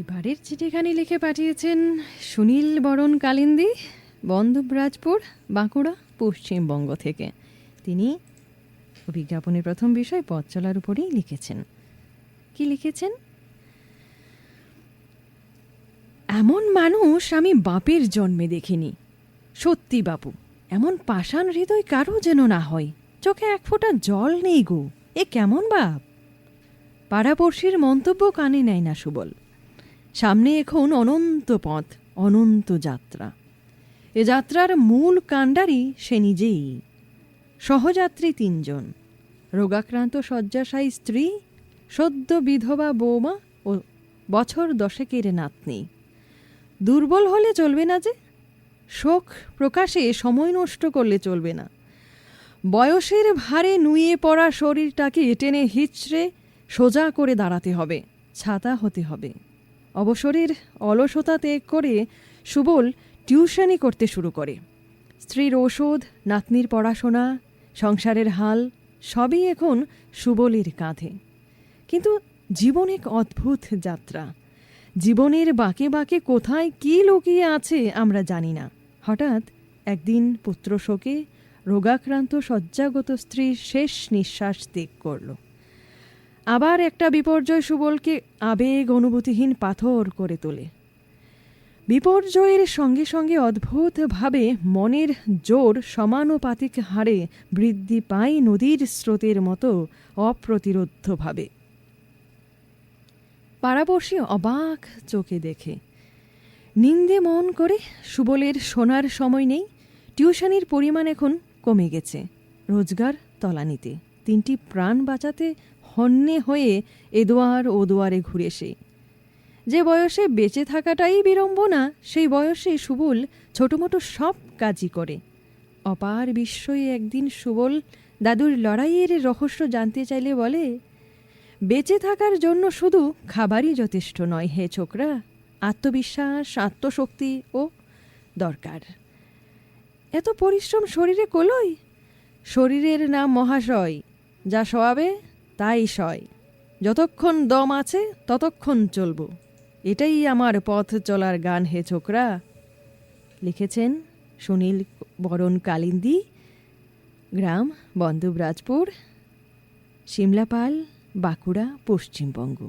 এবারের চিঠিখানি লিখে পাঠিয়েছেন সুনীল বরণ কালিন্দী, বন্দুবরাজপুর, বাঁকুড়া, পশ্চিমবঙ্গ থেকে। তিনি বিজ্ঞাপনের প্রথম বিষয় পথ চলার উপরেই লিখেছেন। কি লিখেছেন? এমন মানুষ আমি বাপের জন্মে দেখিনি। সত্যি বাপু, এমন পাষাণ হৃদয় কারো যেন না হয়। চোখে এক ফোঁটা জল নেই গো, এ কেমন বাপ? পাড়াপড়শির মন্তব্য কানে নেয় না সুবল। সামনে এখন অনন্ত পথ, অনন্ত যাত্রা। এ যাত্রার মূল কাণ্ডারি সে নিজেই। সহযাত্রী ৩ জন, রোগাক্রান্ত শয্যাশায়ী স্ত্রী, সদ্য বিধবা বৌমা ও বছর 10 নাতনি। দুর্বল হলে চলবে না যে, শোক প্রকাশে সময় নষ্ট করলে চলবে না। বয়সের ভারে নুয়ে পড়া শরীরটাকে টেনে হিচড়ে সোজা করে দাঁড়াতে হবে, ছাতা হতে হবে। অবসরের অলসতা ত্যাগ করে সুবল টিউশনি করতে শুরু করে। স্ত্রীর ওষুধ, নাতনির পড়াশোনা, সংসারের হাল সবই এখন সুবলের কাঁধে। কিন্তু জীবন এক অদ্ভুত যাত্রা। জীবনের বাঁকে বাঁকে কোথায় কী লুকিয়ে আছে আমরা জানি না। হঠাৎ একদিন পুত্র শোকে রোগাক্রান্ত শয্যাগত স্ত্রীর শেষ নিঃশ্বাস ত্যাগ করল। আবার একটা বিপর্যয় সুবলকে আবেগ অনুভূতিহীন পাথর করে তোলে। বিপর্যয়ের সঙ্গে সঙ্গে অদ্ভুতভাবে মনের জোর সমানুপাতিক হারে বৃদ্ধি পায় নদীর স্রোতের মতো অপ্রতিরোধ্যভাবে। পাড়াপড়শি অবাক চোখে দেখে। নিন্দে মন করে সুবলের শোনার সময় নেই। টিউশনির পরিমাণ এখন কমে গেছে, রোজগার তলানিতে। 3টি প্রাণ বাঁচাতে হন্যে হয়ে এদোয়ার ও দোয়ারে ঘুরে সে। যে বয়সে বেঁচে থাকাটাই বিড়ম্বনা, সেই বয়সে সুবল ছোটোমোটো সব কাজই করে। অপার বিস্ময়ে একদিন সুবল দাদুর লড়াইয়ের রহস্য জানতে চাইলে বলে, বেঁচে থাকার জন্য শুধু খাবারই যথেষ্ট নয় হে ছোকরা, আত্মবিশ্বাস, আত্মশক্তি ও দরকার। এত পরিশ্রম শরীরে কোলোয়? শরীরের নাম মহাশয়, যা সওয়াবে তাই সয়। যতক্ষণ দম আছে ততক্ষণ চলব, এটাই আমার পথ চলার গান হে ছোকরা। লিখেছেন সুনীল বরণ কালিন্দী, গ্রাম বন্দুবরাজপুর, সিমলাপাল, বাঁকুড়া, পশ্চিমবঙ্গ।